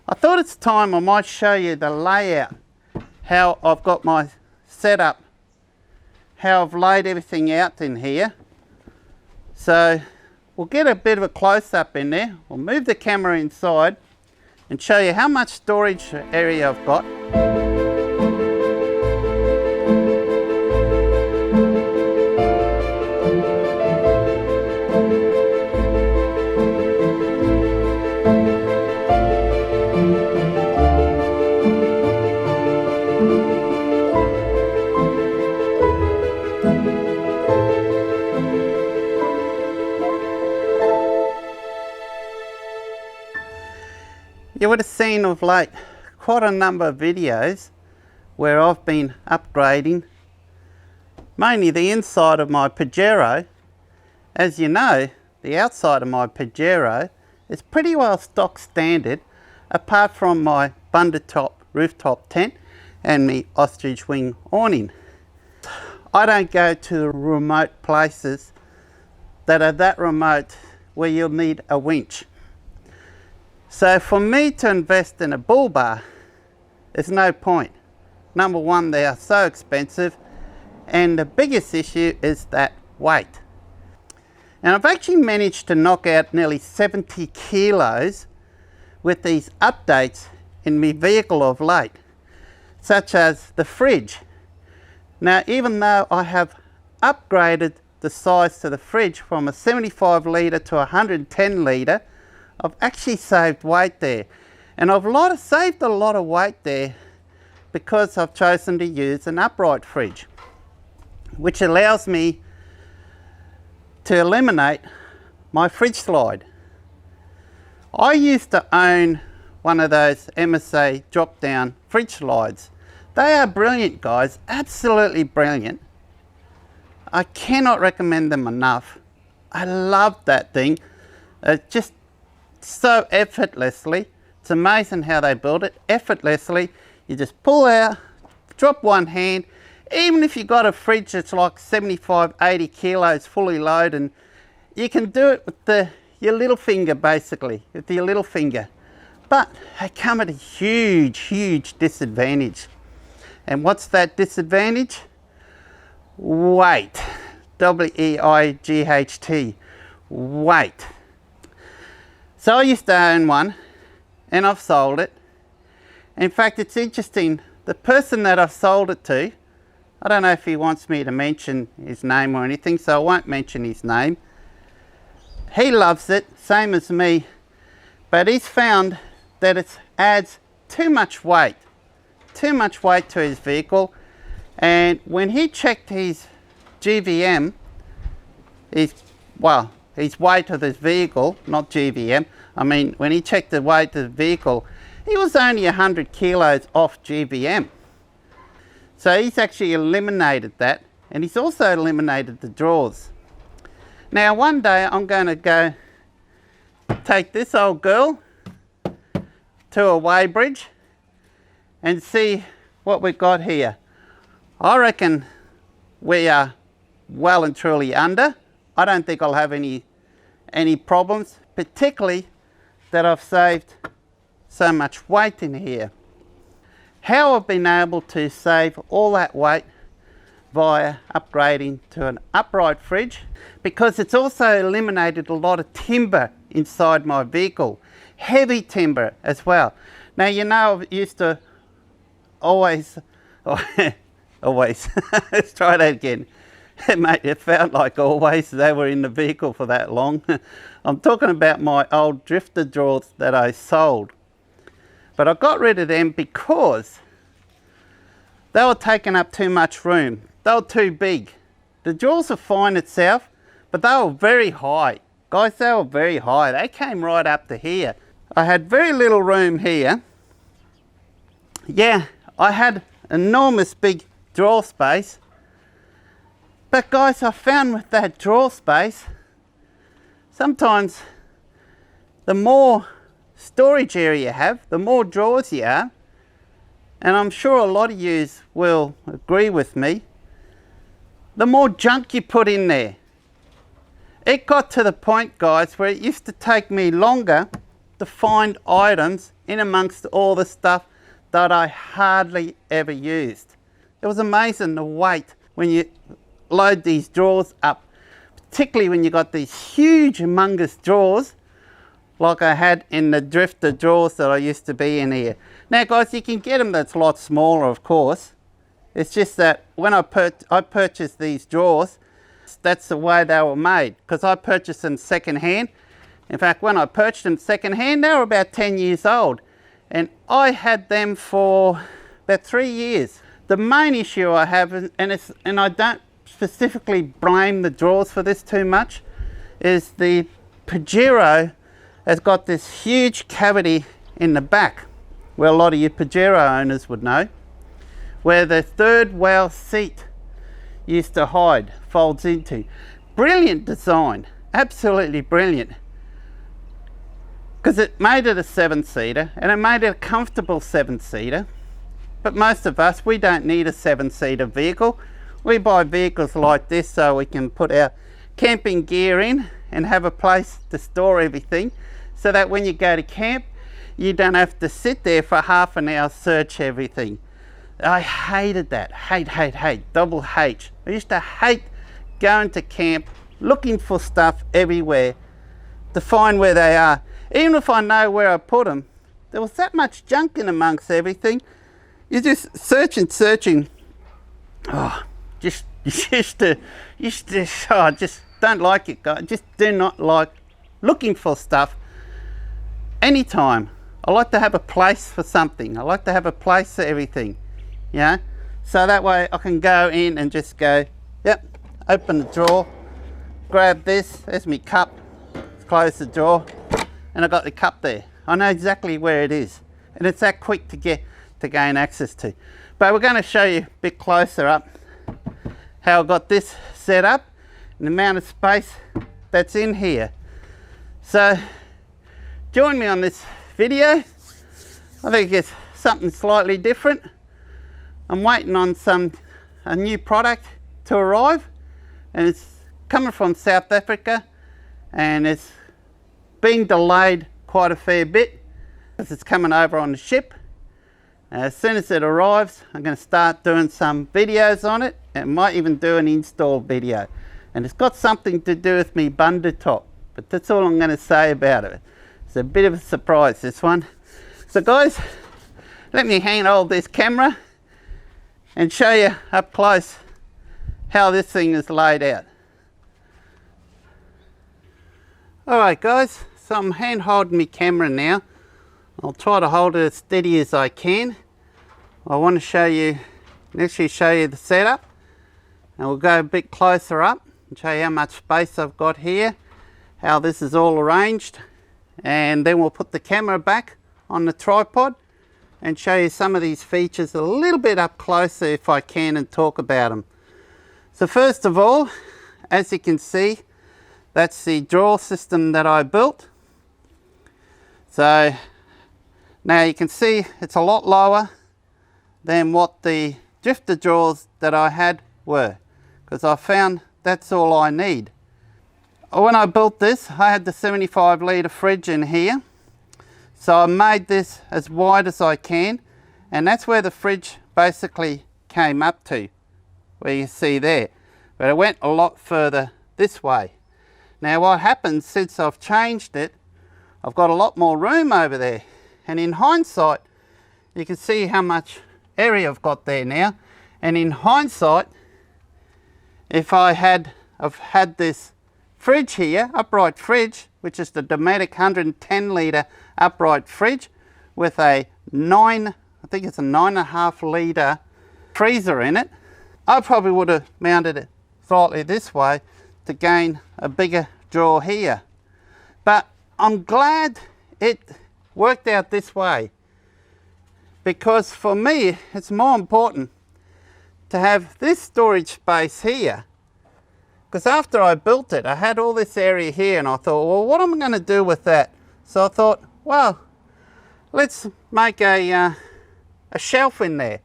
I thought it's time I might show you the layout, how I've got my setup, how I've laid everything out in here. So we'll get a bit of a close-up in there. We'll move the camera inside and show you how much storage area I've got. You would have seen of late quite a number of videos where I've been upgrading mainly the inside of my Pajero. As you know, the outside of my Pajero is pretty well stock standard, apart from my bundle top rooftop tent and the ostrich wing awning. I don't go to remote places that are that remote where you'll need a winch. So for me to invest in a bull bar, there's no point. Number one, they are so expensive, and the biggest issue is that weight. And I've actually managed to knock out nearly 70 kilos with these updates in my vehicle of late, such as the fridge. Now, even though I have upgraded the size to the fridge from a 75 litre to a 110 litre, I've actually saved weight there, and I've saved a lot of weight there because I've chosen to use an upright fridge, which allows me to eliminate my fridge slide. I used to own one of those MSA drop down fridge slides. They are brilliant, guys, absolutely brilliant. I cannot recommend them enough. I love that thing. It just so effortlessly, it's amazing how they build it effortlessly. You just pull out, drop one hand. Even if you've got a fridge that's like 75-80 kilos fully loaded, you can do it with your little finger, basically, with your little finger. But they come at a huge disadvantage. And what's that disadvantage? Weight. W-E-I-G-H-T. Weight. So I used to own one, and I've sold it. In fact, it's interesting, the person that I've sold it to, I don't know if he wants me to mention his name or anything, so I won't mention his name. He loves it, same as me, but he's found that it adds too much weight to his vehicle. And when he checked his GVM, his weight of his vehicle, not GVM, I mean, when he checked the weight of the vehicle, he was only 100 kilos off GVM. So he's actually eliminated that, and he's also eliminated the drawers. Now one day I'm going to go take this old girl to a weighbridge and see what we've got here. I reckon we are well and truly under. I don't think I'll have any problems, particularly that I've saved so much weight in here. How I've been able to save all that weight via upgrading to an upright fridge, because it's also eliminated a lot of timber inside my vehicle, heavy timber as well. Now, you know, I used to always, let's try that again. Mate, it felt like always they were in the vehicle for that long. I'm talking about my old drifter drawers that I sold. But I got rid of them because they were taking up too much room. They were too big. The drawers are fine itself, but they were very high. Guys, they were very high. They came right up to here. I had very little room here. Yeah, I had enormous big drawer space. But guys, I found with that drawer space, sometimes the more storage area you have, the more drawers you have, and I'm sure a lot of you will agree with me, the more junk you put in there. It got to the point, guys, where it used to take me longer to find items in amongst all the stuff that I hardly ever used. It was amazing the weight when you load these drawers up, particularly when you got these huge humongous drawers like I had in the drifter drawers that I used to be in here. Now guys, you can get them that's a lot smaller, of course. It's just that when I purchased these drawers, that's the way they were made, because I purchased them second hand. In fact, when I purchased them second hand, they were about 10 years old, and I had them for about 3 years. The main issue I have, and I don't specifically blame the drawers for this too much, is the Pajero has got this huge cavity in the back, where a lot of you Pajero owners would know, where the third wheel seat used to hide, folds into. Brilliant design, absolutely brilliant, because it made it a 7-seater, and it made it a comfortable 7-seater. But most of us, we don't need a 7-seater vehicle. We buy vehicles like this so we can put our camping gear in and have a place to store everything, so that when you go to camp, you don't have to sit there for half an hour, search everything. I hated that. Hate, double H. I used to hate going to camp, looking for stuff everywhere to find where they are. Even if I know where I put them, there was that much junk in amongst everything. You're just searching. Oh, I just don't like it, guys. Just do not like looking for stuff anytime. I like to have a place for something. I like to have a place for everything, you know? So that way I can go in and just go, yep, open the drawer, grab this, there's my cup, close the drawer, and I've got the cup there. I know exactly where it is, and it's that quick to gain access to. But we're going to show you a bit closer up how I got this set up and the amount of space that's in here. So join me on this video. I think it's something slightly different. I'm waiting on a new product to arrive, and it's coming from South Africa, and it's being delayed quite a fair bit because it's coming over on the ship. As soon as it arrives, I'm going to start doing some videos on it, and might even do an install video. And it's got something to do with me bunda top, but that's all I'm going to say about it. It's a bit of a surprise, this one. So guys, let me handhold this camera and show you up close how this thing is laid out. Alright guys, so I'm hand holding my camera now. I'll try to hold it as steady as I can. I want to show you the setup, and we'll go a bit closer up and show you how much space I've got here, how this is all arranged, and then we'll put the camera back on the tripod and show you some of these features a little bit up closer if I can, and talk about them. So first of all, as you can see, that's the drawer system that I built. So now you can see it's a lot lower than what the drifter drawers that I had were, because I found that's all I need. When I built this, I had the 75 litre fridge in here, so I made this as wide as I can, and that's where the fridge basically came up to, where you see there. But it went a lot further this way. Now what happens since I've changed it, I've got a lot more room over there, and in hindsight you can see how much area I've got there now. And in hindsight, if I've had this fridge here, upright fridge, which is the Dometic 110 litre upright fridge with a 9.5 litre freezer in it, I probably would have mounted it slightly this way to gain a bigger drawer here. But I'm glad it worked out this way, because for me it's more important to have this storage space here, because after I built it I had all this area here, and I thought, well, what am I going to do with that? So I thought, well, let's make a shelf in there,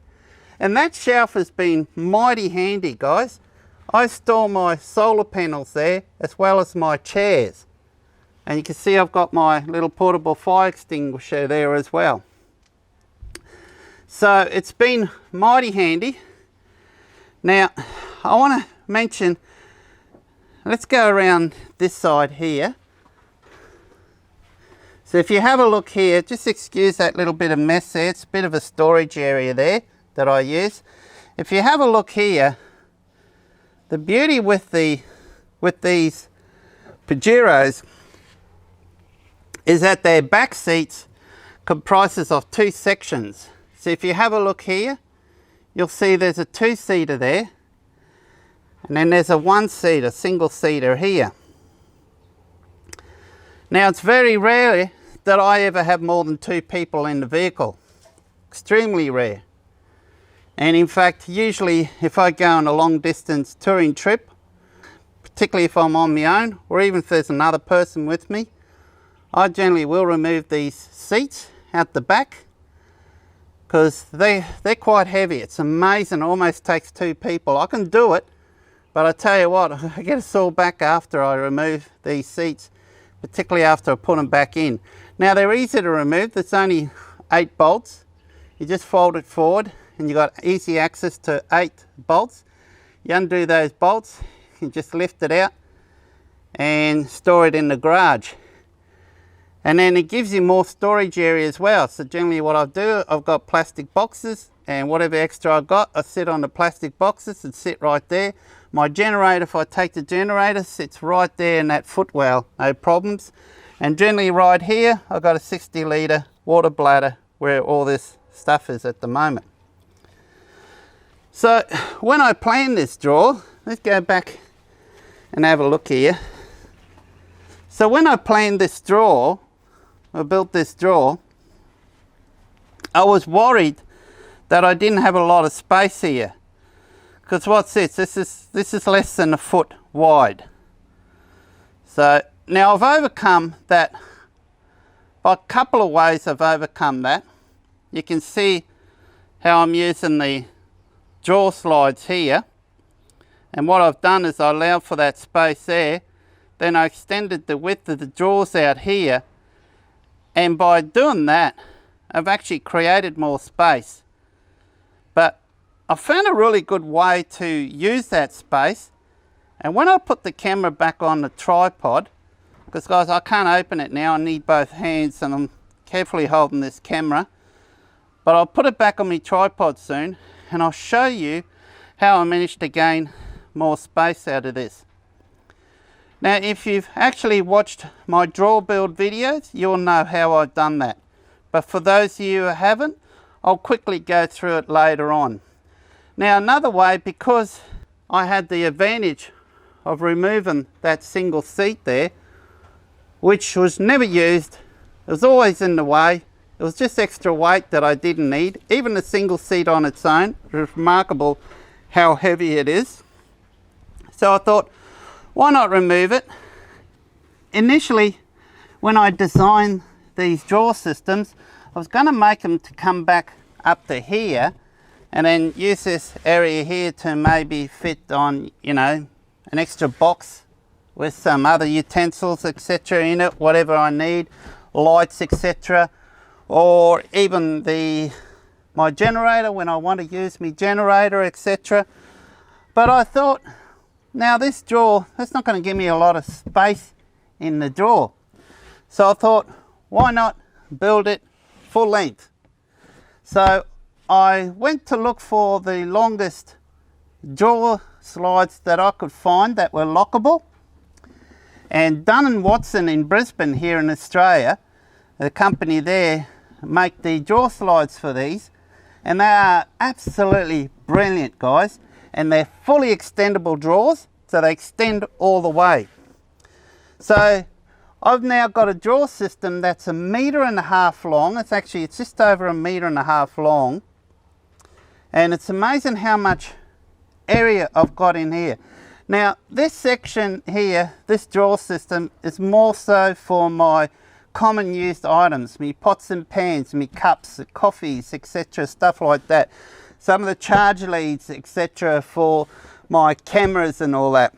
and that shelf has been mighty handy, guys. I store my solar panels there as well as my chairs. And you can see I've got my little portable fire extinguisher there as well. So it's been mighty handy. Now I want to mention, let's go around this side here. So if you have a look here, just excuse that little bit of mess there, it's a bit of a storage area there that I use. If you have a look here, the beauty with these Pajeros is that their back seats comprises of two sections. So if you have a look here, you'll see there's a two-seater there, and then there's a one-seater, single-seater here. Now it's very rare that I ever have more than two people in the vehicle. Extremely rare. And in fact, usually if I go on a long distance touring trip, particularly if I'm on my own, or even if there's another person with me, I generally will remove these seats out the back, because they're quite heavy. It's amazing, it almost takes two people. I can do it, but I tell you what, I get a sore back after I remove these seats, particularly after I put them back in. Now they're easy to remove, there's only 8 bolts. You just fold it forward and you've got easy access to 8 bolts. You undo those bolts, you can just lift it out and store it in the garage. And then it gives you more storage area as well. So generally what I do, I've got plastic boxes, and whatever extra I've got, I sit on the plastic boxes and sit right there. My generator, if I take the generator, sits right there in that footwell, no problems. And generally right here, I've got a 60 litre water bladder where all this stuff is at the moment. So when I planned this drawer, let's go back and have a look here. So when I planned this drawer, I built this drawer, I was worried that I didn't have a lot of space here. Because what's this? This is less than a foot wide. So now I've overcome that by a couple of ways. I've overcome that. You can see how I'm using the drawer slides here. And what I've done is I allowed for that space there. Then I extended the width of the drawers out here. And by doing that, I've actually created more space. But I found a really good way to use that space. And when I put the camera back on the tripod, because guys, I can't open it now, I need both hands and I'm carefully holding this camera. But I'll put it back on my tripod soon and I'll show you how I managed to gain more space out of this. Now, if you've actually watched my drawer build videos, you'll know how I've done that. But for those of you who haven't, I'll quickly go through it later on. Now, another way, because I had the advantage of removing that single seat there, which was never used, it was always in the way, it was just extra weight that I didn't need. Even the single seat on its own, it's remarkable how heavy it is. So I thought, why not remove it? Initially, when I designed these drawer systems, I was going to make them to come back up to here and then use this area here to maybe fit on, you know, an extra box with some other utensils, etc. in it, whatever I need, lights, etc. Or even my generator when I want to use my generator, etc. But I thought, now this drawer, that's not going to give me a lot of space in the drawer. So I thought, why not build it full length? So I went to look for the longest drawer slides that I could find that were lockable. And Dunn & Watson in Brisbane here in Australia, the company there, make the drawer slides for these. And they are absolutely brilliant, guys. And they're fully extendable drawers, so they extend all the way. So I've now got a drawer system that's 1.5 meters long. It's just over 1.5 meters long. And it's amazing how much area I've got in here. Now this section here, this drawer system, is more so for my common used items, me pots and pans, me cups, coffees, etc., stuff like that. Some of the charge leads, etc., for my cameras and all that.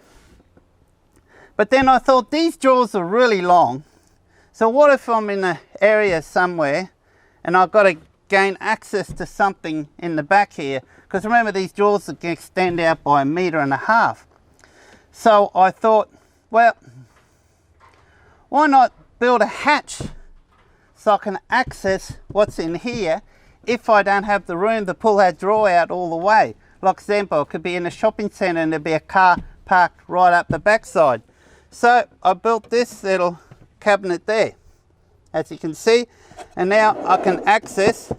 But then I thought these drawers are really long So what if I'm in an area somewhere and I've got to gain access to something in the back here? Because remember, these jaws can extend out by 1.5 meters. So I thought, well, why not build a hatch so I can access what's in here if I don't have the room to pull that drawer out all the way. Like example, it could be in a shopping centre and there'd be a car parked right up the backside. So I built this little cabinet there, as you can see, and now I can access.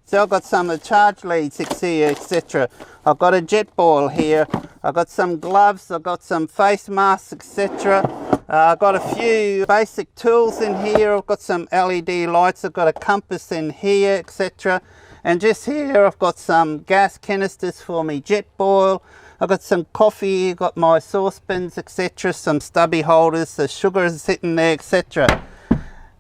So I've got some of the charge leads here, etc. I've got a jet boil here, I've got some gloves, I've got some face masks, etc. I've got a few basic tools in here, I've got some LED lights, I've got a compass in here, etc. And just here I've got some gas canisters for me jet boil, I've got some coffee, I've got my saucepans, etc. Some stubby holders, the sugar is sitting there, etc.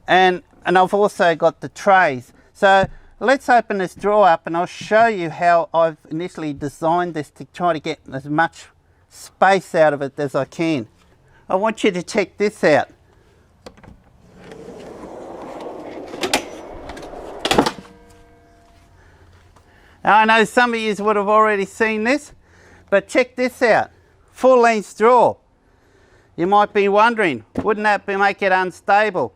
And I've also got the trays. So let's open this drawer up and I'll show you how I've initially designed this to try to get as much space out of it as I can. I want you to check this out. I know some of you would have already seen this, but check this out. Full length drawer. You might be wondering, wouldn't that make it unstable?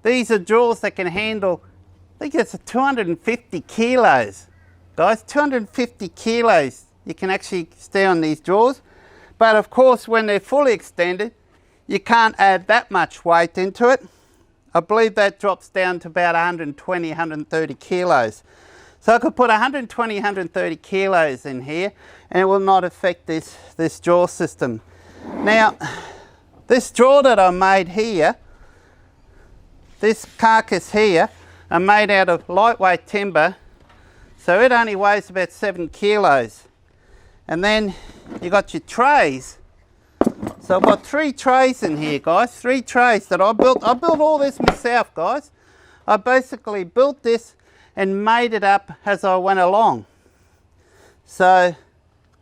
These are drawers that can handle, I think it's 250 kilos. Guys, 250 kilos you can actually stay on these drawers. But of course, when they're fully extended, you can't add that much weight into it. I believe that drops down to about 120, 130 kilos. So I could put 120, 130 kilos in here and it will not affect this drawer system. Now, this drawer that I made here, this carcass here, are made out of lightweight timber, so it only weighs about 7 kilos. And then you got your trays. So I've got 3 trays in here, guys, 3 trays that I built. I built all this myself, guys. I basically built this and made it up as I went along. So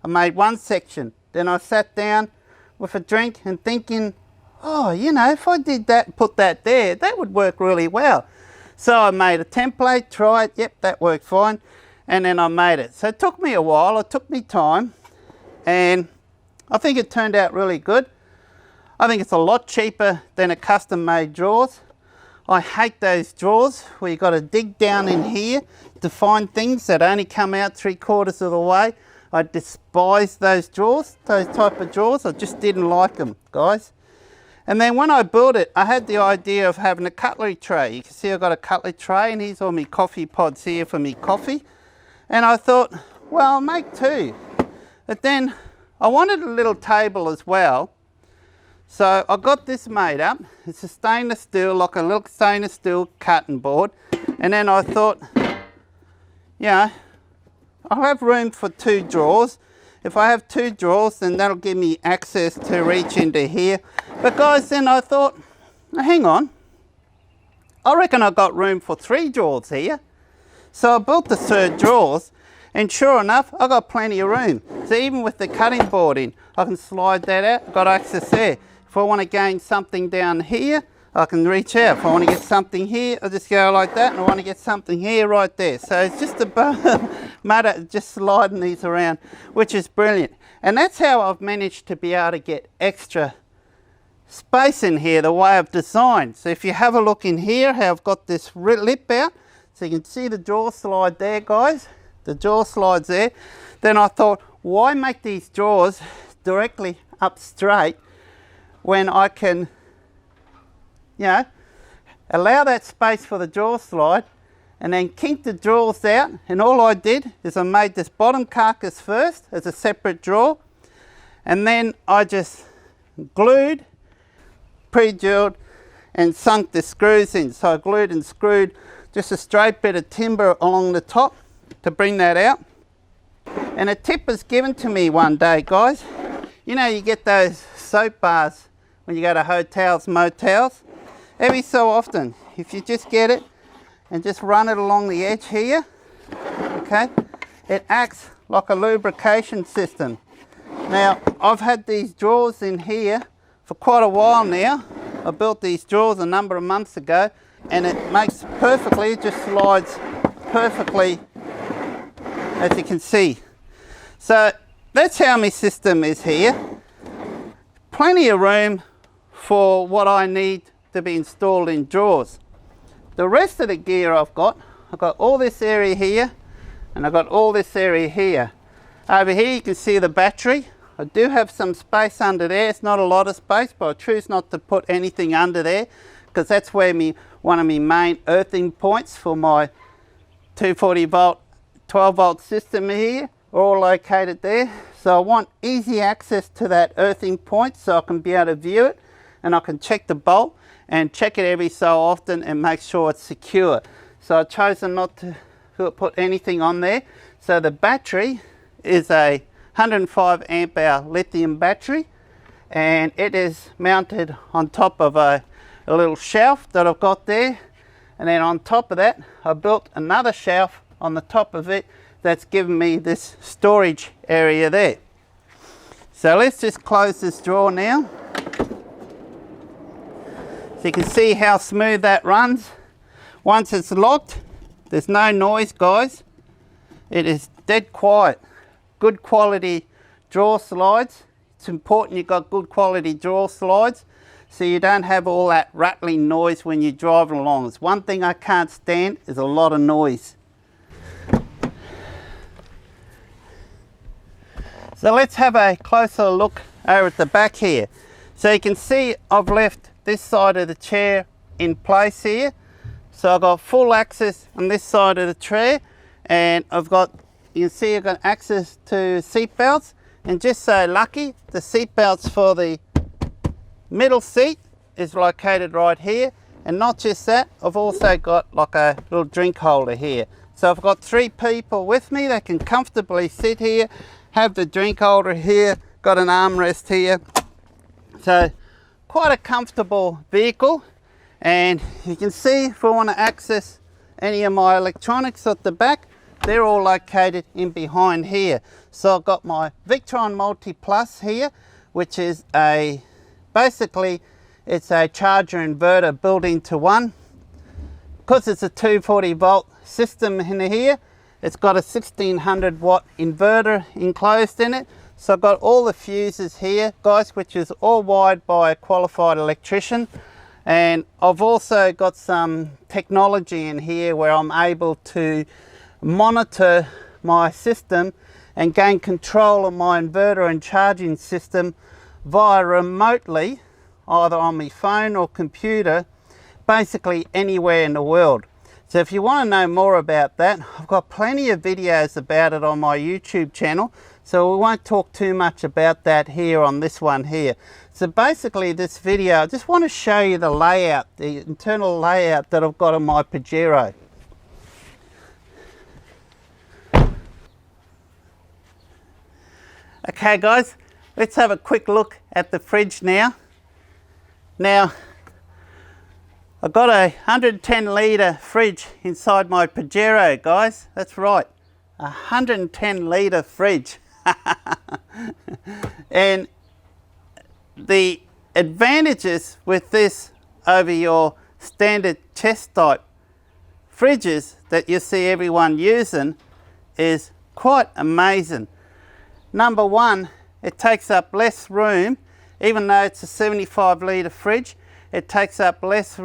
I made one section, then I sat down with a drink and thinking, oh, you know, if I did that, put that there, that would work really well. So I made a template, tried, yep, that worked fine, and then I made it. So it took me a while, it took me time, and I think it turned out really good. I think it's a lot cheaper than a custom made drawers. I hate those drawers where you've got to dig down in here to find things that only come out 3/4 of the way. I despise those drawers, those type of drawers. I just didn't like them, guys. And then when I built it, I had the idea of having a cutlery tray. You can see I've got a cutlery tray and here's all my coffee pods here for me coffee. And I thought, well, I'll make 2. But then I wanted a little table as well. So I got this made up. It's a stainless steel, like a little stainless steel cutting board. And then I thought, yeah, I'll have room for 2 drawers. If I have 2 drawers, then that'll give me access to reach into here. But guys, then I thought, now hang on, I reckon I've got room for 3 drawers here. So I built the 3rd drawers, and sure enough, I've got plenty of room. So even with the cutting board in, I can slide that out, I've got access there. If I want to gain something down here, I can reach out. If I want to get something here, I'll just go like that, and I want to get something here, right there. So it's just a matter of just sliding these around, which is brilliant. And that's how I've managed to be able to get extra space in here the way I've designed. So if you have a look in here, how I've got this lip out, so you can see the drawer slide there, guys. The drawer slides there. Then I thought, why make these drawers directly up straight when I can, you know, allow that space for the drawer slide and then kink the drawers out. And all I did is I made this bottom carcass first as a separate drawer, and then I just glued, pre-drilled and sunk the screws in. So I glued and screwed just a straight bit of timber along the top to bring that out. And a tip was given to me one day, guys. You know, you get those soap bars when you go to hotels, motels. Every so often, if you just get it and just run it along the edge here, okay, it acts like a lubrication system. Now, I've had these drawers in here for quite a while now, I built these drawers a number of months ago, and it makes perfectly, it just slides perfectly, as you can see. So that's how my system is here. Plenty of room for what I need to be installed in drawers. The rest of the gear I've got all this area here, and I've got all this area here. Over here you can see the battery. I do have some space under there. It's not a lot of space, but I choose not to put anything under there because that's where one of my main earthing points for my 240 volt 12 volt system here are all located there. So I want easy access to that earthing point so I can be able to view it, and I can check the bolt and check it every so often and make sure it's secure. So I've chosen not to put anything on there. So the battery is a 105 amp hour lithium battery, and it is mounted on top of a little shelf that I've got there. And then on top of that, I built another shelf on the top of it that's given me this storage area there. So let's just close this drawer now. So you can see how smooth that runs. Once it's locked, there's no noise, guys. It is dead quiet. Good quality drawer slides. It's important you've got good quality drawer slides so you don't have all that rattling noise when you're driving along. It's one thing I can't stand is a lot of noise. So let's have a closer look over at the back here. So you can see I've left this side of the chair in place here. So I've got full access on this side of the chair, and you can see I've got access to seat belts, and just so lucky, the seat belts for the middle seat is located right here. And not just that, I've also got like a little drink holder here. So I've got 3 people with me that can comfortably sit here, have the drink holder here, got an armrest here. So quite a comfortable vehicle. And you can see if I want to access any of my electronics at the back, they're all located in behind here. So I've got my Victron Mulitplus here, which is basically it's a charger inverter built into one. Because it's a 240 volt system in here, it's got a 1600 watt inverter enclosed in it. So I've got all the fuses here, guys, which is all wired by a qualified electrician. And I've also got some technology in here where I'm able to monitor my system and gain control of my inverter and charging system via remotely, either on my phone or computer, basically anywhere in the world. So if you want to know more about that, I've got plenty of videos about it on my YouTube channel, so we won't talk too much about that here on this one here. So basically this video, I just want to show you the layout, the internal layout that I've got on my Pajero. Okay guys, let's have a quick look at the fridge now. Now, I've got a 110 litre fridge inside my Pajero, guys. That's right, a 110 litre fridge. And the advantages with this over your standard chest type fridges that you see everyone using is quite amazing. Number one, it takes up less room. Even though it's a 75 litre fridge, it takes up less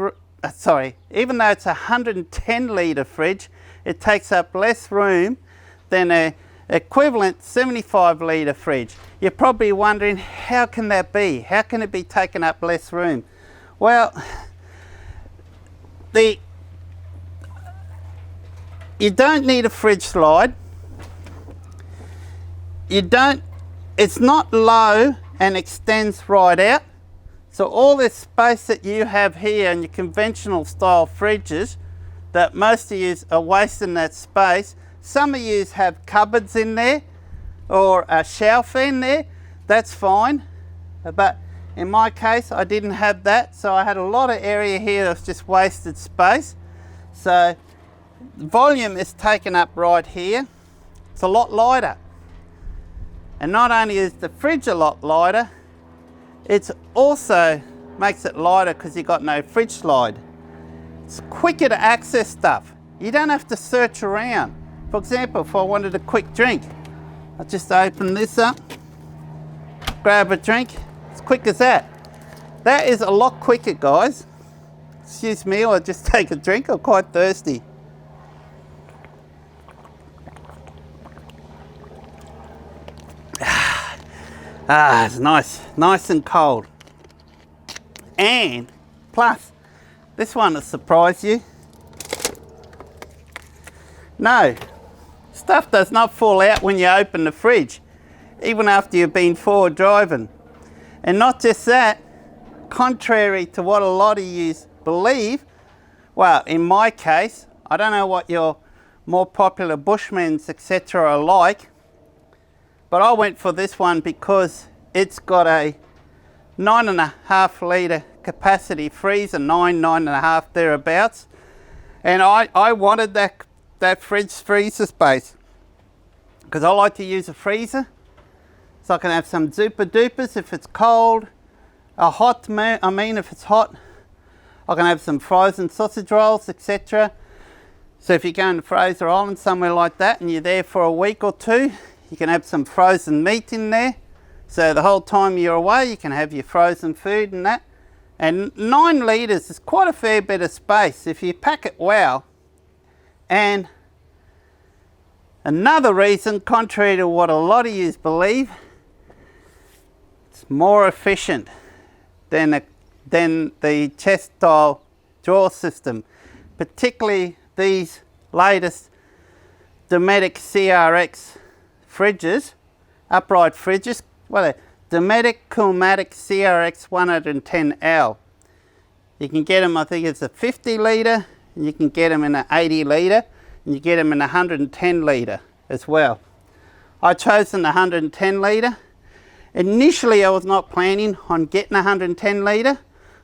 even though it's a 110 litre fridge, it takes up less room than a equivalent 75 litre fridge. You're probably wondering, how can that be? How can it be taking up less room? Well, you don't need a fridge slide. It's not low and extends right out. So all this space that you have here in your conventional style fridges, that most of you are wasting that space. Some of you have cupboards in there or a shelf in there, that's fine. But in my case, I didn't have that, so I had a lot of area here that's just wasted space. So the volume is taken up right here. It's a lot lighter. And not only is the fridge a lot lighter, it's also makes it lighter because you've got no fridge slide. It's quicker to access stuff. You don't have to search around. For example, if I wanted a quick drink, I just open this up, grab a drink, as quick as that. That is a lot quicker, guys. Excuse me, I'll just take a drink, I'm quite thirsty. It's nice and cold. And plus, this one will surprise you. No, stuff does not fall out when you open the fridge, even after you've been forward driving. And not just that, contrary to what a lot of you believe, well, in my case, I don't know what your more popular Bushmans, etc. are like, but I went for this one because it's got a 9.5 litre capacity freezer, 9.5 thereabouts, and I wanted that freezer space because I like to use a freezer so I can have some Zupa Dupas if it's cold, if it's hot, I can have some frozen sausage rolls, etc. So if you go in the Fraser Island somewhere like that and you're there for a week or two, you can have some frozen meat in there. So the whole time you're away, you can have your frozen food and that. And 9 litres is quite a fair bit of space if you pack it well. And another reason, contrary to what a lot of you believe, it's more efficient than the chest style drawer system, particularly these latest Dometic CRX fridges, upright fridges. Well, Dometic Coolmatic CRX110L. You can get them, I think it's a 50 litre, and you can get them in an 80 litre, and you get them in a 110 litre as well. I chosen the 110 litre. Initially I was not planning on getting a 110 litre.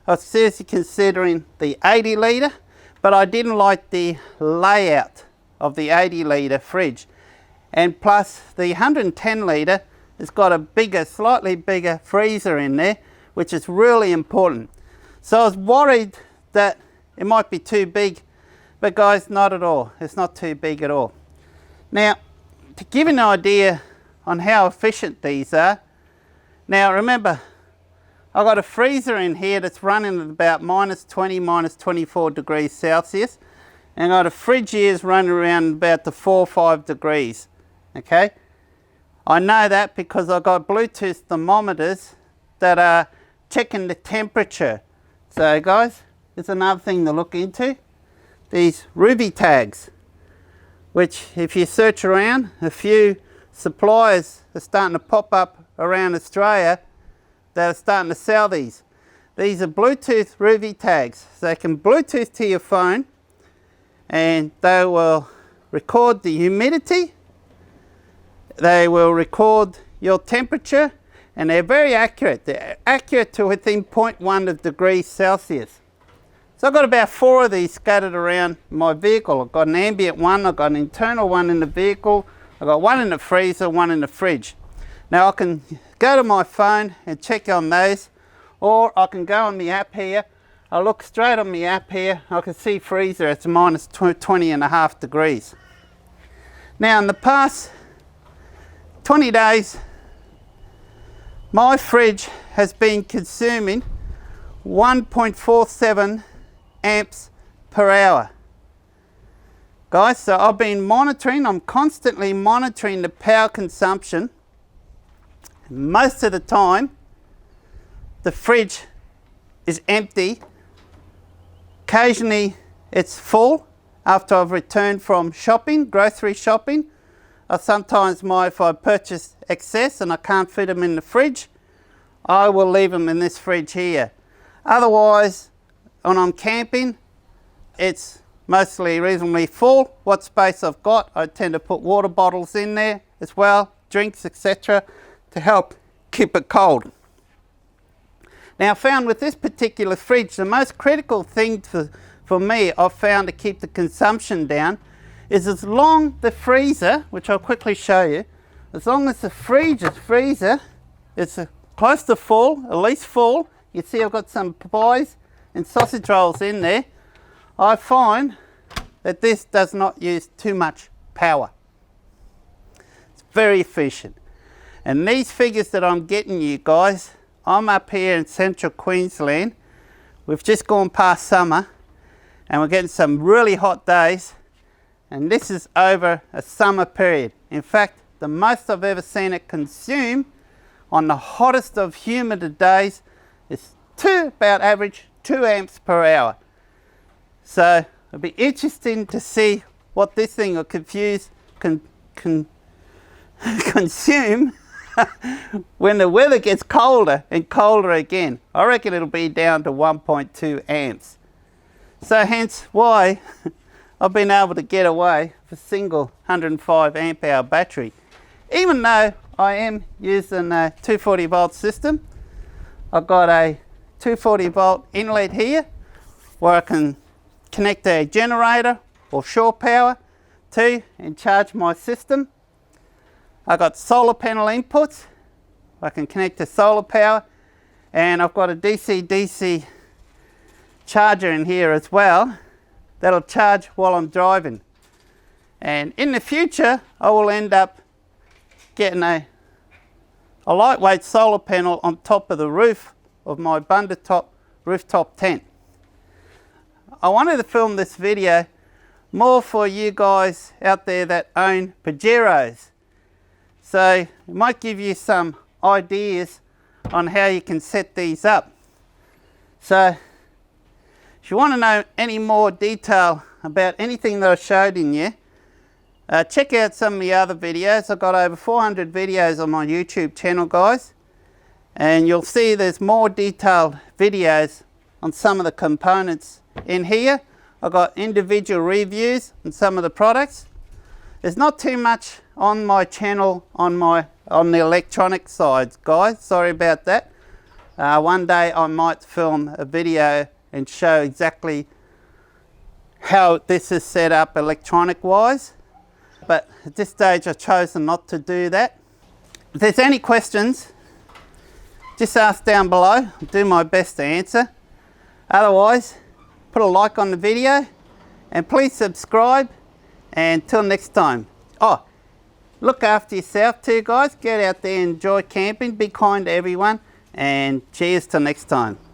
I was seriously considering the 80 litre, but I didn't like the layout of the 80 litre fridge. And plus the 110 litre has got a bigger, slightly bigger freezer in there, which is really important. So I was worried that it might be too big, but guys, not at all. It's not too big at all. Now, to give you an idea on how efficient these are, now remember, I've got a freezer in here that's running at about -20, -24 degrees Celsius, and I've got a fridge here that's running around about the 4 or 5 degrees, okay? I know that because I've got Bluetooth thermometers that are checking the temperature. So guys, it's another thing to look into. These ruby tags, which if you search around, a few suppliers are starting to pop up around Australia that are starting to sell these. These are Bluetooth ruby tags. So they can Bluetooth to your phone and they will record the humidity, they will record your temperature, and they're very accurate. They're accurate to within 0.1 degrees Celsius. So I've got about 4 of these scattered around my vehicle. I've got an ambient one, I've got an internal one in the vehicle, I've got one in the freezer, one in the fridge. Now I can go to my phone and check on those, or I can go on the app here. I look straight on the app here, I can see freezer, it's -20.5 degrees. Now in the past 20 days, my fridge has been consuming 1.47 amps per hour. Guys, so I've been monitoring, I'm constantly monitoring the power consumption. Most of the time, the fridge is empty. Occasionally, it's full after I've returned from shopping, grocery shopping. Or sometimes if I purchase excess and I can't fit them in the fridge, I will leave them in this fridge here. Otherwise, when I'm camping, it's mostly reasonably full. What space I've got, I tend to put water bottles in there as well, drinks, etc., to help keep it cold. Now, I found with this particular fridge, the most critical thing for me, I've found to keep the consumption down, is as long the freezer, which I'll quickly show you, as long as the freezer is close to full, at least full, you see I've got some pies and sausage rolls in there. I find that this does not use too much power. It's very efficient. And these figures that I'm getting you guys, I'm up here in central Queensland. We've just gone past summer and we're getting some really hot days, and this is over a summer period. In fact, the most I've ever seen it consume on the hottest of humid days is about average 2 amps per hour. So it'll be interesting to see what this thing will consume when the weather gets colder and colder again. I reckon it'll be down to 1.2 amps. So hence why I've been able to get away with a single 105 amp hour battery. Even though I am using a 240 volt system, I've got a 240 volt inlet here where I can connect a generator or shore power to and charge my system. I've got solar panel inputs. I can connect to solar power, and I've got a DC-DC charger in here as well that'll charge while I'm driving. And in the future I will end up getting a lightweight solar panel on top of the roof of my Bundertop rooftop tent. I wanted to film this video more for you guys out there that own Pajeros. So it might give you some ideas on how you can set these up. So if you want to know any more detail about anything that I showed in here, check out some of the other videos. I've got over 400 videos on my YouTube channel, guys, and you'll see there's more detailed videos on some of the components in here. I've got individual reviews on some of the products. There's not too much on my channel on the electronic side, guys. Sorry about that. One day I might film a video and show exactly how this is set up electronic wise, but at this stage I've chosen not to do that. If there's any questions, just ask down below. I'll do my best to answer. Otherwise, put a like on the video and please subscribe, and till next time. Oh, look after yourself too, guys. Get out there and enjoy camping. Be kind to everyone, and cheers till next time.